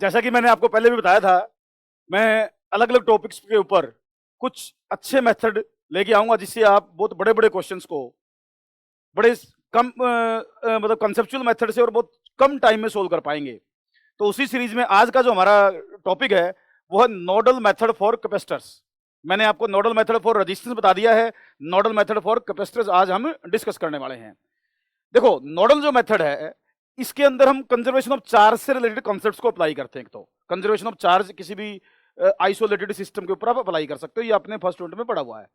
जैसा कि मैंने आपको पहले भी बताया था, मैं अलग अलग टॉपिक्स के ऊपर कुछ अच्छे मेथड लेके आऊंगा जिससे आप बहुत बड़े बड़े क्वेश्चंस को बड़े कम मतलब कंसेप्चुअल मेथड से और बहुत कम टाइम में सोल्व कर पाएंगे। तो उसी सीरीज में आज का जो हमारा टॉपिक है वो है नोडल मेथड फॉर कैपेसिटर्स। मैंने आपको नोडल मेथड फॉर रेजिस्टेंस बता दिया है, नोडल मेथड फॉर कैपेसिटर्स आज हम डिस्कस करने वाले हैं। देखो, नोडल जो मेथड है इसके अंदर हम कंजर्वेशन ऑफ चार्ज से रिलेटेड कॉन्सेप्ट्स को अप्लाई करते हैं। तो कंजर्वेशन ऑफ चार्ज किसी भी आइसोलेटेड सिस्टम के ऊपर आप अप्लाई कर सकते हो, ये आपने फर्स्ट यूनिट में पढ़ा हुआ है।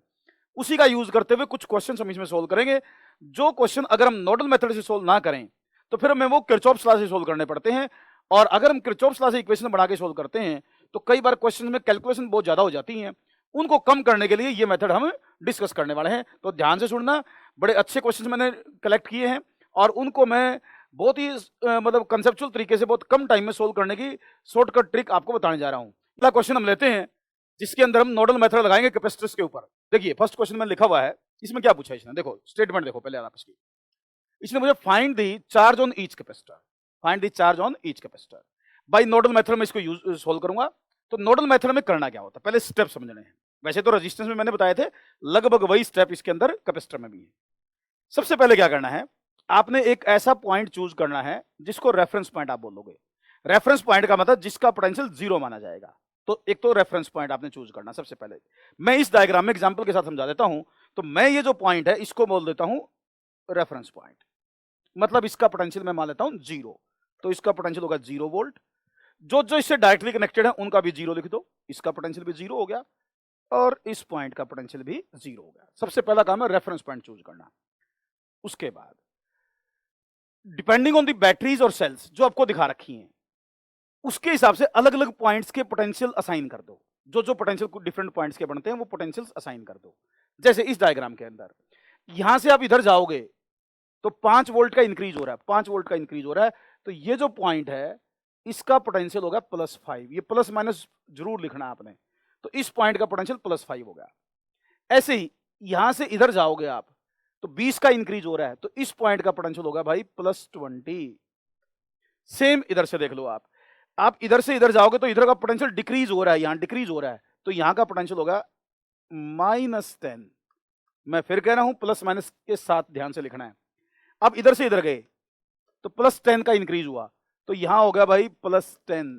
उसी का यूज करते हुए कुछ क्वेश्चन हम इसमें सोल्व करेंगे। जो क्वेश्चन अगर हम नोडल मेथड से सोल्व ना करें तो फिर हमें वो किरचॉफ्स लॉ से सोल्व करने पड़ते हैं, और अगर हम किरचॉफ्स लॉ से इक्वेशन बना के सोल्व करते हैं तो कई बार क्वेश्चन में कैलकुलेशन बहुत ज्यादा हो जाती हैं। उनको कम करने के लिए ये मेथड हम डिस्कस करने वाले हैं। तो ध्यान से सुनना, बड़े अच्छे क्वेश्चन मैंने कलेक्ट किए हैं और उनको मैं बहुत ही मतलब कंसेप्चुअल तरीके से बहुत कम टाइम में सोल्व करने की शॉर्टकट ट्रिक आपको बताने जा रहा हूं। पहला क्वेश्चन हम लेते हैं जिसके अंदर हम नोडल मेथड लगाएंगे कैपेसिटर्स के ऊपर। देखिए फर्स्ट क्वेश्चन में लिखा हुआ है, इसमें क्या पूछा है इसने, देखो स्टेटमेंट देखो पहले आप इसकी। इसने मुझे find the charge on each capacitor, find the charge on each capacitor. By nodal method में इसको यूज सोल्व करूंगा। तो नोडल मेथड में करना क्या होता है, पहले स्टेप समझने हैं। वैसे तो रेजिस्टेंस में मैंने बताए थे, लगभग वही स्टेप इसके अंदर कैपेसिटर में भी है। सबसे पहले क्या करना है, आपने एक ऐसा पॉइंट चूज करना है जिसको रेफरेंस पॉइंट आप बोलोगे। रेफरेंस पॉइंट का मतलब जिसका पोटेंशियल जीरो माना जाएगा। तो एक तो रेफरेंस पॉइंट आपने चूज करना सबसे पहले। मैं इस डायग्राम में एग्जांपल के साथ समझा देता हूं। तो मैं ये जो पॉइंट है इसको बोल देता हूं रेफरेंस पॉइंट, मतलब इसका पोटेंशियल मैं मान लेता हूं जीरो। तो इसका पोटेंशियल होगा 0 वोल्ट। जो जो इससे डायरेक्टली कनेक्टेड है उनका भी 0 लिख दो, इसका पोटेंशियल भी 0 हो गया और इस पॉइंट का पोटेंशियल भी 0 हो गया। सबसे पहला काम है रेफरेंस पॉइंट चूज करना। उसके बाद डिपेंडिंग ऑन दी बैटरीज और सेल्स जो आपको दिखा रखी हैं उसके हिसाब से अलग अलग पॉइंट्स के पोटेंशियल असाइन कर दो। जो जो पोटेंशियल डिफरेंट पॉइंट्स के बनते हैं वो पोटेंशियल असाइन कर दो। जैसे इस डायग्राम के अंदर यहां से आप इधर जाओगे तो 5 वोल्ट का इंक्रीज हो रहा है, 5 वोल्ट का इंक्रीज हो रहा है। तो ये जो पॉइंट है इसका पोटेंशियल होगा +5। ये प्लस माइनस जरूर लिखना आपने। तो इस पॉइंट का पोटेंशियल +5 होगा। ऐसे ही यहां से इधर जाओगे आप तो 20 का इंक्रीज हो रहा है, तो इस पॉइंट का पोटेंशियल होगा भाई +20। सेम इधर से देख लो आप इधर से इधर जाओगे तो इधर का पोटेंशियल डिक्रीज हो रहा है, यहां डिक्रीज हो रहा है, तो यहां का पोटेंशियल होगा -10। मैं फिर कह रहा हूं प्लस माइनस के साथ ध्यान से लिखना है। अब इधर से इधर गए तो +10 का इंक्रीज हुआ, तो यहां हो गया भाई +10।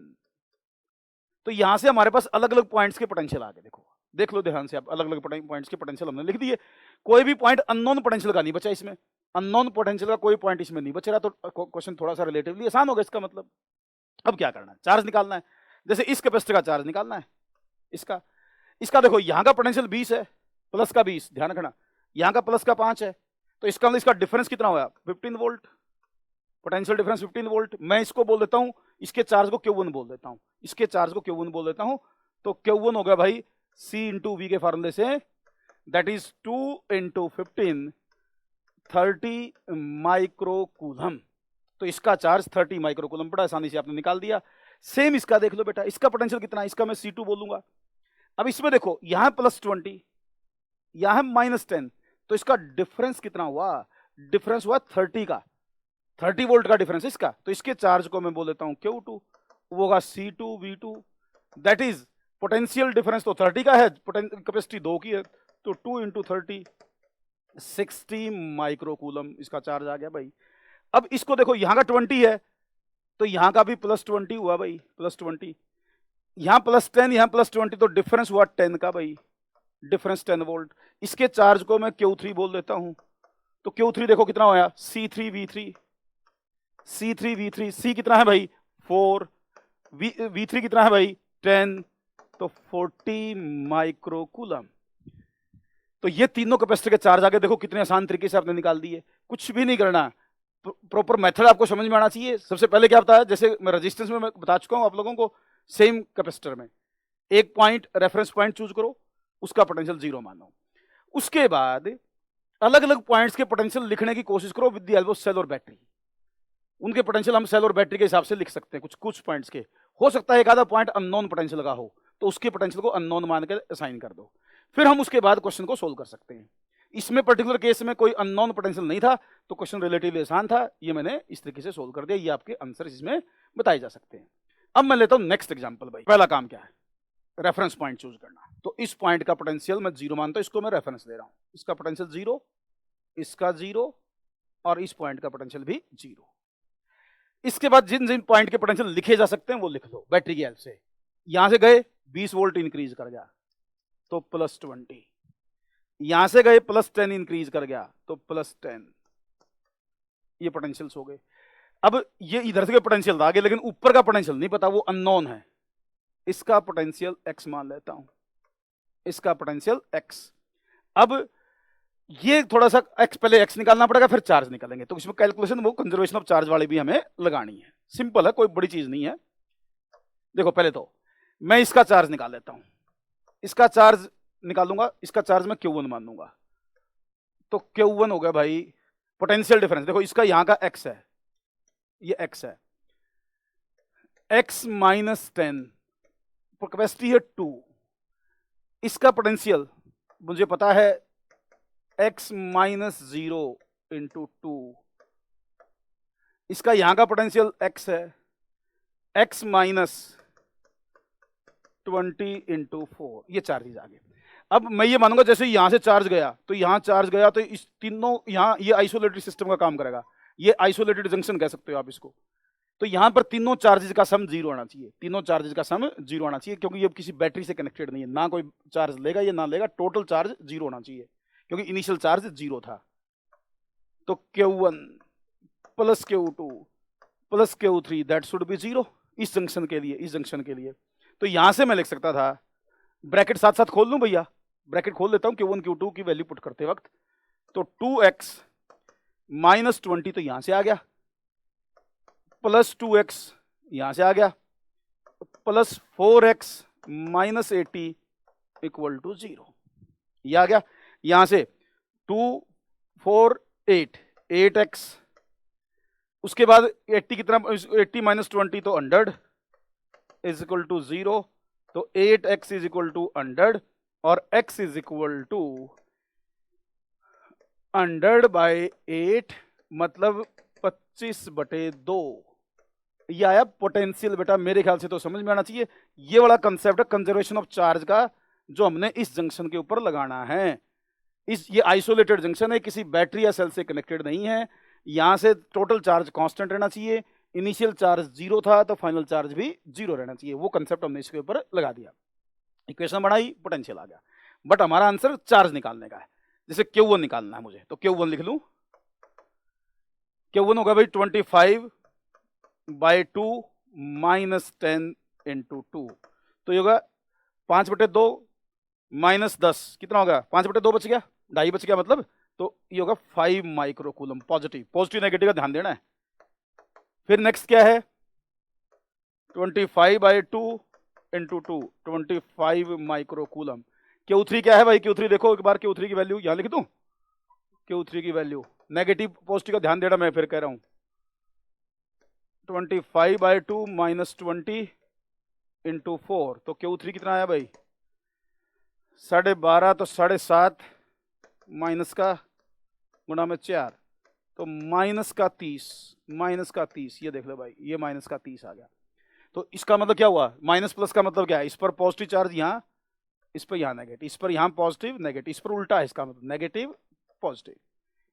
तो यहां से हमारे पास अलग अलग पॉइंट्स के पोटेंशियल आ गए। देखो देख लो ध्यान से आप, अलग अलग पॉइंट्स के पोटेंशियल हमने लिख दिए। कोई भी पॉइंट अननोन पोटेंशियल का नहीं बचा इसमें, अननोन पोटेंशियल का कोई पॉइंट इसमें नहीं बच रहा। तो क्वेश्चन थोड़ा सा रिलेटिवली आसान होगा इसका मतलब। अब क्या करना है, चार्ज निकालना है। जैसे इस कैपेसिटर का चार्ज निकालना है, इसका देखो यहाँ का पोटेंशियल 20 है, प्लस का 20, ध्यान रखना, यहाँ का प्लस का 5 है, तो इसका मतलब इसका डिफरेंस कितना होगा 15 वोल्ट। Potential difference 15 volt. मैं इसको बोल देता हूँ, इसके चार्ज को Q1 बोल देता हूँ, इसके चार्ज को Q1 बोल देता हूँ। तो Q1 हो गया भाई C/V के फार्मूले से, दैट इज 2 × 15 30 माइक्रोकूलम। तो इसका चार्ज 30 माइक्रोकूलम पड़ा, आसानी से आपने निकाल दिया। सेम इसका देख लो बेटा, इसका पोटेंशियल कितना है, इसका मैं C2 बोलूंगा। अब इसमें देखो यहां +20, यहां -10, तो इसका डिफरेंस कितना हुआ, डिफरेंस हुआ 30 का, 30 वोल्ट का डिफरेंस इसका। तो इसके चार्ज को मैं बोल देता हूं Q2, वो होगा C2V2। That is potential difference तो 30 का है, कैपेसिटी 2 की है, तो 2 × 30 60 माइक्रोकूलम इसका चार्ज आ गया भाई। अब इसको देखो यहां का 20 है, तो यहां का भी +20 हुआ भाई, +20, यहां +10, यहां +20, तो डिफरेंस हुआ 10 का भाई, डिफरेंस 10 वोल्ट। इसके चार्ज को मैं Q3 बोल देता हूं। तो Q3 देखो कितना होया, C3V3, C3V3, C कितना है भाई 4, V3 कितना है भाई 10, तो 40 माइक्रोकूलम। तो ये तीनों कैपेसिटर के चार्ज आगे देखो कितने आसान तरीके से आपने निकाल दिए। कुछ भी नहीं करना, प्रॉपर मेथड आपको समझ में आना चाहिए। सबसे पहले क्या बताया, जैसे मैं रेजिस्टेंस में मैं बता चुका हूं आप लोगों को, सेम कैपेसिटर में एक पॉइंट रेफरेंस पॉइंट चूज करो, उसका पोटेंशियल 0 मानो। उसके बाद अलग अलग पॉइंट्स के पोटेंशियल लिखने की कोशिश करो with the help of cell और बैटरी। उनके पोटेंशियल हम सेल और बैटरी के हिसाब से लिख सकते हैं। कुछ पॉइंट्स के हो सकता है एक आधा पॉइंट अननोन पोटेंशियल का हो, तो उसके पोटेंशियल को अननोन मान के असाइन कर दो। फिर हम उसके बाद क्वेश्चन को सोल्व कर सकते हैं। इसमें पर्टिकुलर केस में कोई अननोन पोटेंशियल नहीं था, तो क्वेश्चन रिलेटिवली आसान था। ये मैंने इस तरीके से सोल्व कर दिया। ये आपके आंसर इसमें बताए जा सकते हैं। अब मैं लेता हूं नेक्स्ट एग्जांपल भाई। पहला काम क्या है, रेफरेंस पॉइंट चूज करना। तो इस पॉइंट का पोटेंशियल मैं 0 मानता हूं, इसको मैं रेफरेंस दे रहा हूं। इसका पोटेंशियल 0, इसका 0 और इस पॉइंट का पोटेंशियल भी 0। इसके बाद जिन जिन पॉइंट के पोटेंशियल लिखे जा सकते हैं वो लिख लो बैटरी की हेल्प से। यहां से गए 20 वोल्ट इंक्रीज कर गया तो +20, यहां से गए +10 इंक्रीज कर गया तो +10। ये पोटेंशियल्स हो गए। अब ये इधर से पोटेंशियल आ गए, लेकिन ऊपर का पोटेंशियल नहीं पता, वो अननोन है। इसका पोटेंशियल x मान लेता हूं, इसका पोटेंशियल x। अब ये थोड़ा सा x, पहले x निकालना पड़ेगा फिर चार्ज निकालेंगे, तो इसमें कैलकुलेशन वो कंजर्वेशन ऑफ चार्ज वाली भी हमें लगानी है। सिंपल है, कोई बड़ी चीज नहीं है। देखो पहले तो मैं इसका चार्ज निकाल लेता हूं। इसका चार्ज निकालूंगा, इसका चार्ज मैं Q1 मान लूंगा। तो Q1 हो गया भाई पोटेंशियल डिफरेंस। देखो इसका यहां का x है, ये x है, x -10, कैपेसिटी है 2। इसका पोटेंशियल मुझे पता है x -0 × 2। इसका यहां का पोटेंशियल x है, x -20 × 4। ये चार्जेस आ गए। अब मैं ये मानूंगा जैसे यहां से चार्ज गया तो यहां चार्ज गया, तो इस तीनों यहां ये आइसोलेटेड सिस्टम का काम करेगा। ये आइसोलेटेड जंक्शन कह सकते हो आप इसको। तो यहां पर तीनों चार्जेस का सम 0 आना चाहिए, तीनों चार्जेस का सम 0 आना चाहिए, क्योंकि ये किसी बैटरी से कनेक्टेड नहीं है, ना कोई चार्ज लेगा ये ना लेगा, टोटल चार्ज 0 होना चाहिए, क्योंकि इनिशियल चार्ज 0 था। तो Q1 + Q2 + Q3 that should be 0 इस जंक्शन के लिए, इस जंक्शन के लिए। तो यहां से मैं लिख सकता था, ब्रैकेट साथ साथ खोल लूं भैया, ब्रैकेट खोल लेता हूं Q1 Q2 की वैल्यू पुट करते वक्त। तो 2x -20 तो यहां से आ गया, +2x यहां से आ गया, +4x -80 = 0। ये आ गया। यहां से 2 4 8 8x, उसके बाद 80 कितना, 80 -20 तो 100 = 0। तो 8x = 100 और x = 100/8 मतलब 25/2। ये आया पोटेंशियल। बेटा मेरे ख्याल से तो समझ में आना चाहिए। ये वाला कंसेप्ट है कंजर्वेशन ऑफ चार्ज का, जो हमने इस जंक्शन के ऊपर लगाना है। ये आइसोलेटेड जंक्शन है, किसी बैटरी या सेल से कनेक्टेड नहीं है। यहां से टोटल चार्ज कांस्टेंट रहना चाहिए, इनिशियल चार्ज 0 था तो फाइनल चार्ज भी 0 रहना चाहिए। वो कंसेप्ट हमने इसके ऊपर लगा दिया, इक्वेशन बनाई, पोटेंशियल आ गया। बट हमारा आंसर चार्ज निकालने का है। जैसे Q1 निकालना है मुझे, तो Q1 लिख लूं। Q1 होगा भाई 25/2 -10 × 2। तो ये होगा 5/2 -10 कितना होगा, 5/2 बच गया, 2.5 बच गया मतलब। तो ये होगा 5 माइक्रोकूलम। पॉजिटिव नेगेटिव का ध्यान देना है। फिर नेक्स्ट क्या है, 25/2 × 2 25 माइक्रोकूलम। Q3 क्या है भाई, Q3 देखो एक बार, Q3 की वैल्यू यहां लिख दूं। Q3 की वैल्यू नेगेटिव पॉजिटिव का ध्यान देना, मैं फिर कह रहा हूं 25/2 -20 × 4। तो Q3 कितना आया भाई, 12.5 तो 7.5 माइनस का गुणा में 4 तो -30 ये देख लो भाई, ये -30 आ गया। तो इसका मतलब क्या हुआ, माइनस प्लस का मतलब क्या है, इस पर पॉजिटिव चार्ज यहाँ, इस पर यहाँ नेगेटिव, इस पर यहाँ पॉजिटिव नेगेटिव, इस पर उल्टा है, इसका मतलब नेगेटिव पॉजिटिव।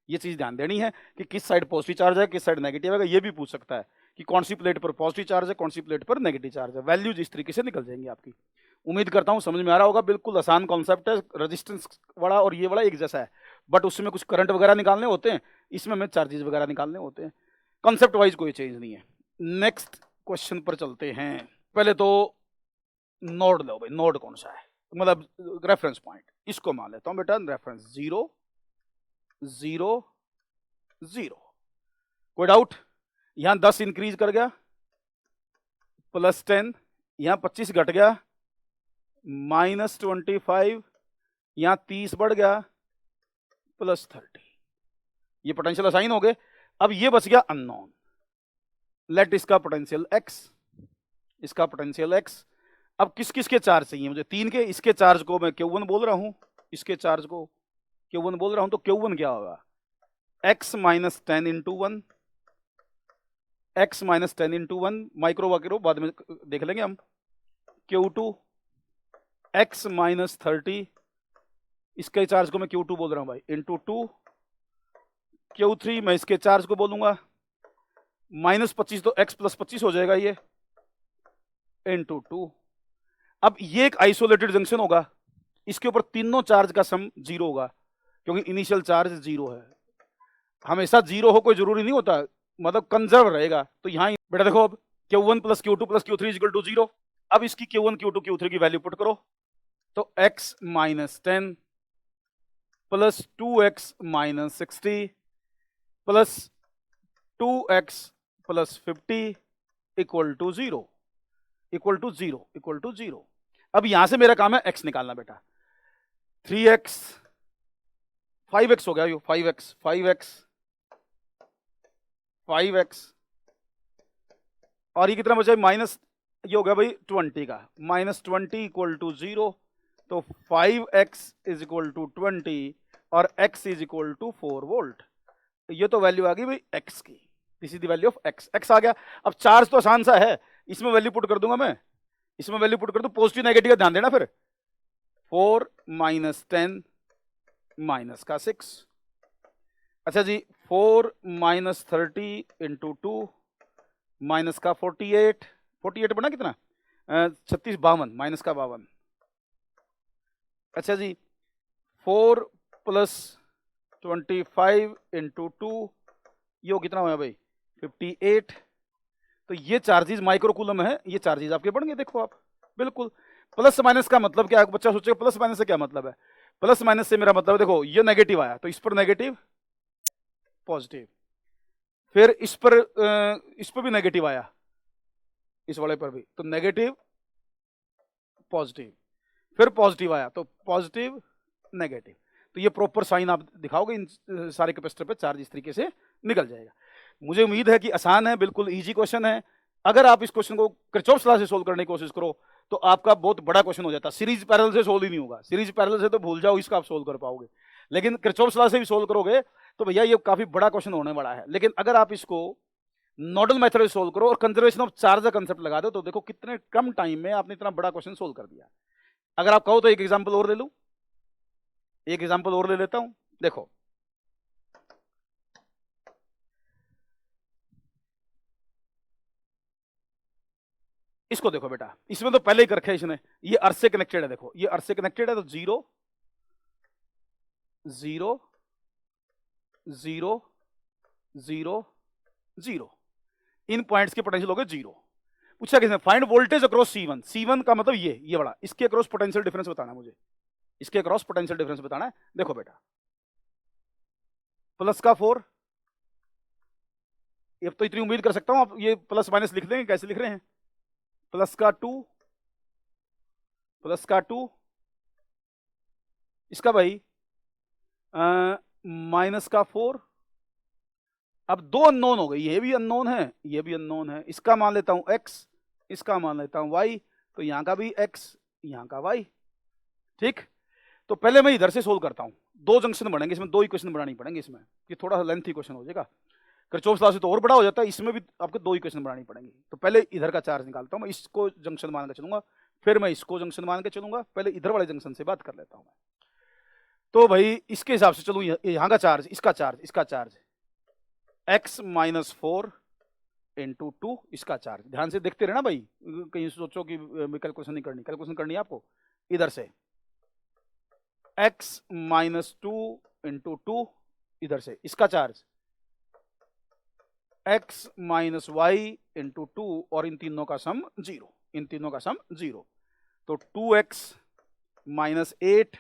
ये चीज ध्यान देनी है कि किस साइड पॉजिटिव चार्ज है किस साइड नेगेटिव है। ये भी पूछ सकता है कि कौन सी प्लेट पर पॉजिटिव चार्ज है कौन सी प्लेट पर नेगेटिव चार्ज है। वैल्यूज इस तरीके से निकल जाएंगी आपकी। उम्मीद करता हूं समझ में आ रहा होगा। बिल्कुल आसान कॉन्सेप्ट है, रेजिस्टेंस वाला और ये वाला एक जैसा है, बट उसमें कुछ करंट वगैरह निकालने होते हैं, इसमें हमें चार्जेस वगैरह निकालने होते हैं। कॉन्सेप्ट वाइज कोई चेंज नहीं है। नेक्स्ट क्वेश्चन पर चलते हैं। पहले तो नोड लो भाई, नोड कौन सा है, मतलब रेफरेंस पॉइंट, इसको मान लेता हूं बेटा रेफरेंस 0 0 0। कोई डाउट, यहां 10 इंक्रीज कर गया +10, यहां 25 घट गया -25, यहां 30 बढ़ गया +30। ये पोटेंशियल असाइन हो गए। अब ये बच गया अननोन। लेट इसका पोटेंशियल x, इसका पोटेंशियल x। अब किस किस के चार्ज चाहिए मुझे, 3 के। इसके चार्ज को मैं Q1 बोल रहा हूं, इसके चार्ज को Q1 बोल रहा हूं। तो Q1 क्या होगा, x -10 × 1 x minus 10 into 1 micro वाइक्रो बाद में देख लेंगे हम, Q2 x माइनस 30, इसके चार्ज को मैं Q2 बोल रहा हूं भाई, इंटू 2 Q3 मैं इसके चार्ज को बोलूंगा माइनस 25, तो x प्लस 25 हो जाएगा ये, इंटू 2। अब ये एक आइसोलेटेड जंक्शन होगा, इसके ऊपर तीनों चार्ज का सम 0 होगा क्योंकि इनिशियल चार्ज 0 है। हमेशा 0 हो कोई जरूरी नहीं होता, मतलब कंजर्व रहेगा। तो यहाँ बेटा देखो, अब Q1 plus Q2 plus Q3 is equal to 0। अब इसकी Q1 Q2 Q3 की वैल्यू पुट करो, तो x minus 10 plus 2x minus 60 plus 2x plus 50 equal to 0, equal to 0, equal to 0। अब यहां से मेरा काम है x निकालना बेटा। 3x 5x हो गया, यो 5x 5x 5x, और ये कितना बचा, माइनस, ये हो गया भाई 20 का, माइनस 20 इक्वल टू 0। तो 5x इज इक्वल टू 20 और x is equal to 4 volt. ये तो वैल्यू आ गई भाई x की, this is the value of x। x आ गया। अब चार्ज तो आसान सा है, इसमें वैल्यू पुट कर दूंगा मैं, इसमें वैल्यू पुट कर दूं, पॉजिटिव नेगेटिव का ध्यान देना। फिर 4 माइनस 10 माइनस का 6, अच्छा जी 4 माइनस 30 इंटू 2 माइनस का 48, 48 बना कितना, 36 52, माइनस का 52। अच्छा जी 4 प्लस 25 इंटू 2, ये कितना हुआ भाई 58। तो ये चार्जेस माइक्रोकूलम है, ये चार्जेस आपके बन गए, देखो आप बिल्कुल। प्लस माइनस का मतलब क्या है, बच्चा सोचेगा प्लस माइनस से क्या मतलब है। प्लस माइनस से मेरा मतलब देखो, ये नेगेटिव आया तो इस पर नेगेटिव पॉजिटिव, फिर इस पर भी नेगेटिव आया, इस वाले पर भी, तो नेगेटिव पॉजिटिव, फिर पॉजिटिव आया तो पॉजिटिव नेगेटिव। तो ये प्रॉपर साइन आप दिखाओगे इन सारे कैपेसिटर पे, चार्ज इस तरीके से निकल जाएगा। मुझे उम्मीद है कि आसान है, बिल्कुल इजी क्वेश्चन है। अगर आप इस क्वेश्चन को किरचॉफ्स लॉ से सोल्व करने की कोशिश करो तो आपका बहुत बड़ा क्वेश्चन हो जाता है। सीरीज पैरेलल से सोल्व ही नहीं होगा, सीरीज पैरेलल से तो भूल जाओ, इसका आप सोल्व कर पाओगे। लेकिन किरचॉफ्स लॉ से भी सोल्व करोगे तो भैया ये काफी बड़ा क्वेश्चन होने वाला है। लेकिन अगर आप इसको नोडल मेथड से सोल्व करो और कंजर्वेशन ऑफ चार्ज का कंसेप्ट लगा दो, तो देखो कितने कम टाइम में आपने इतना बड़ा क्वेश्चन सोल्व कर दिया। अगर आप कहो तो एक एग्जाम्पल और ले लूं, एक एग्जाम्पल और ले लेता हूं। देखो इसको देखो बेटा, इसमें तो पहले ही कर रखा है इसने, ये अर्थ से कनेक्टेड है। देखो ये अर्थ से कनेक्टेड है, तो 0 0 0 0 0, इन पॉइंट्स के पोटेंशियल हो गए 0। पूछा किसने, find voltage across C1। C1 का मतलब ये बड़ा, इसके अक्रॉस पोटेंशियल डिफरेंस बताना है मुझे, इसके अक्रॉस पोटेंशियल डिफरेंस बताना है। देखो बेटा प्लस का 4, ये तो इतनी उम्मीद कर सकता हूं आप ये प्लस माइनस लिख देंगे, कैसे लिख रहे हैं, प्लस का 2 प्लस का 2, इसका भाई माइनस का 4। अब दो अननोन हो गई, ये भी अननोन है, ये भी अननोन है। इसका मान लेता हूं x, इसका मान लेता हूं y, तो यहां का भी x, यहां का y। ठीक, तो पहले मैं इधर से सोल्व करता हूं। दो जंक्शन बनेंगे इसमें, दो इक्वेशन बनानी पड़ेंगे इसमें, ये थोड़ा सा लेंथी क्वेश्चन हो जाएगा। किरचॉफ्स लॉ से तो और बड़ा हो जाता है, इसमें भी आपको दो इक्वेशन बनानी पड़ेंगी। तो पहले इधर का चार्ज निकालता हूं मैं, इसको जंक्शन मान के चलूंगा, फिर मैं इसको जंक्शन मान के चलूंगा। पहले इधर वाले जंक्शन से बात कर लेता हूं मैं। तो भाई इसके हिसाब से चलूं, यहां का चार्ज, इसका चार्ज, इसका चार्ज x माइनस 4 इंटू 2, इसका चार्ज। ध्यान से देखते रहना भाई, कहीं सोचो कि कैलकुलेशन नहीं करनी, कैलकुलेशन करनी है आपको। इधर से x माइनस 2 इंटू 2, इधर से इसका charge x minus y into 2, और इन तीनों का सम 0, इन तीनों का सम 0। तो 2x minus 8,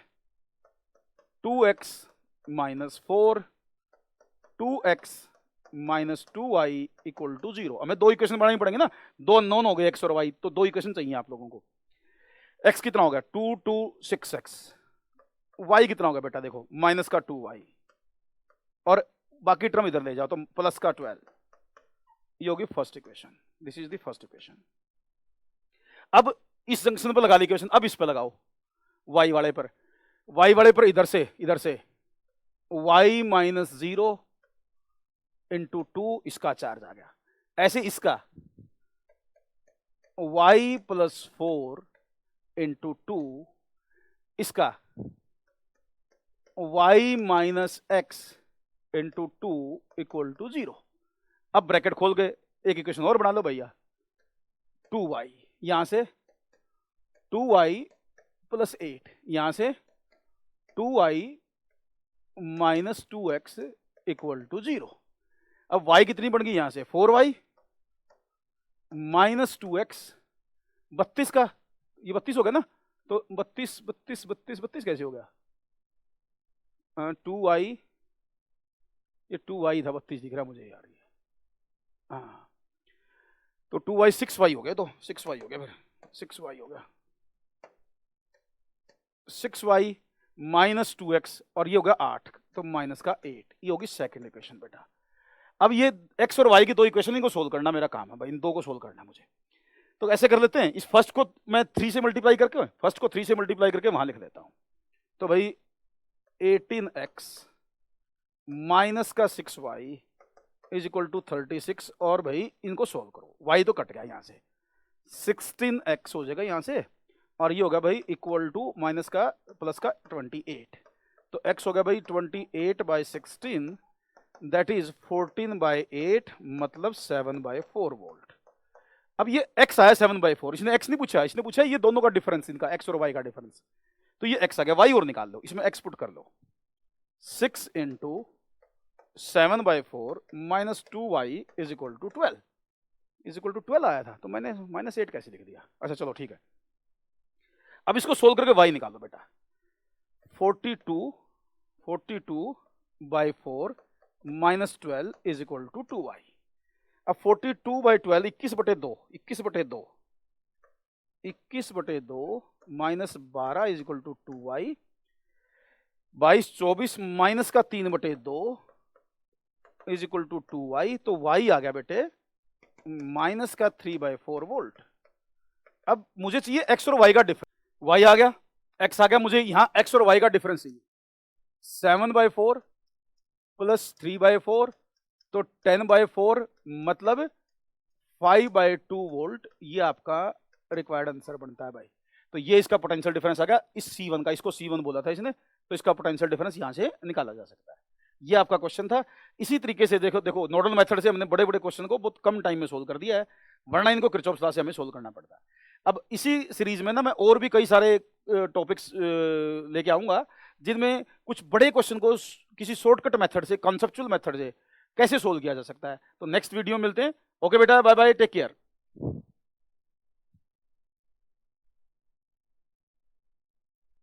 2x minus 4, 2x minus 2y equal to 0। हमें दो इक्वेशन बनानी पड़ेंगे ना, दो अननोन हो गए x और y, तो दो इक्वेशन चाहिए आप लोगों को। x कितना हो गया 2 2 6x, y कितना हो गया बेटा देखो माइनस का 2y, और बाकी टर्म इधर ले जाओ तो प्लस का 12। ये होगी first equation, this is the first equation. अब इस जंक्शन पर लगा ली इक्वेशन, अब इस पर लगाओ y वाले पर, y वाले पर इधर से y माइनस 0 इंटू 2, इसका चार्ज आ गया। ऐसे इसका y प्लस 4 इंटू 2, इसका y minus x into 2 equal to 0। अब ब्रैकेट खोल के एक इक्वेशन और बना लो भैया, 2y, यहां से 2y प्लस 8, यहां से 2y minus 2x equal to 0। अब y कितनी बन गई यहां से 4y माइनस 2x, 32 का ये 32 हो गया ना, तो 32 कैसे हो गया? 2y, ये 2y था, 32 दिख रहा मुझे यार ये, हाँ तो 2y 6y हो गया, तो 6y हो गया, फिर 6y हो गया, 6y माइनस 2x और ये हो गया 8, तो माइनस का 8, ये होगी सेकंड इक्वेशन बेटा। अब ये x और y की दो इक्वेशन इनको सोल्व करना मेरा काम है भाई, इन दो को सोल्व करना मुझे। तो ऐसे कर लेते हैं, इस फर्स्ट को मैं 3 से मल्टीप्लाई करके, फर्स्ट को 3 से मल्टीप्लाई करके वहां लिख लेता हूं। तो भाई 18x माइनस का 6y इज इक्वल टू 36, और भाई इनको सोल्व करो, y तो कट गया यहां से, 16x हो जाएगा यहां से, और ये होगा भाई इक्वल टू माइनस का प्लस का 28, तो x हो गया भाई 28/16, दैट इज 14/8, मतलब 7/4 वोल्ट। अब ये x आया 7/4, इसने x नहीं पूछा, इसने पूछा ये दोनों का डिफरेंस, इनका x और y का डिफरेंस, तो ये x आ गया, y और निकाल लो, इसमें x पुट कर लो, 6 into 7/4 minus 2y is equal to 12, is equal to 12 आया था, तो मैंने माइनस 8 कैसे लिख दिया? अच्छा चलो ठीक है, अब इसको सोल्व करके y निकालो बेटा, 42/4 minus 12 is equal to 2y। अब 42/12 21/2 minus 12 is equal to 2y, 22/24 minus का 3/2 इज इक्वल टू 2y, तो y आ गया बेटे माइनस का 3/4 वोल्ट। अब मुझे चाहिए x और y का डिफरेंस, y आ गया, x आ गया, मुझे यहां x और y का डिफरेंस चाहिए, 7/4 प्लस 3/4, तो 10/4 मतलब 5/2 वोल्ट, ये आपका रिक्वायर्ड आंसर बनता है भाई। तो ये इसका पोटेंशियल डिफरेंस आ गया इस C1 का, इसको C1 बोला था इसने, तो इसका पोटेंशियल डिफरेंस यहां से निकाला जा सकता है। ये आपका क्वेश्चन था। इसी तरीके से देखो नोडल मेथड से हमने बड़े बड़े क्वेश्चन को बहुत कम टाइम में सोल्व कर दिया है, वरना इनको किरचॉफ लॉ से हमें सोल्व करना पड़ता है। अब इसी सीरीज में ना मैं और भी कई सारे टॉपिक्स लेके आऊंगा, जिनमें कुछ बड़े क्वेश्चन को किसी शॉर्टकट मेथड से, कॉन्सेप्चुअल मेथड से कैसे सोल्व किया जा सकता है। तो नेक्स्ट वीडियो मिलते हैं। ओके बेटा, बाय बाय, टेक केयर।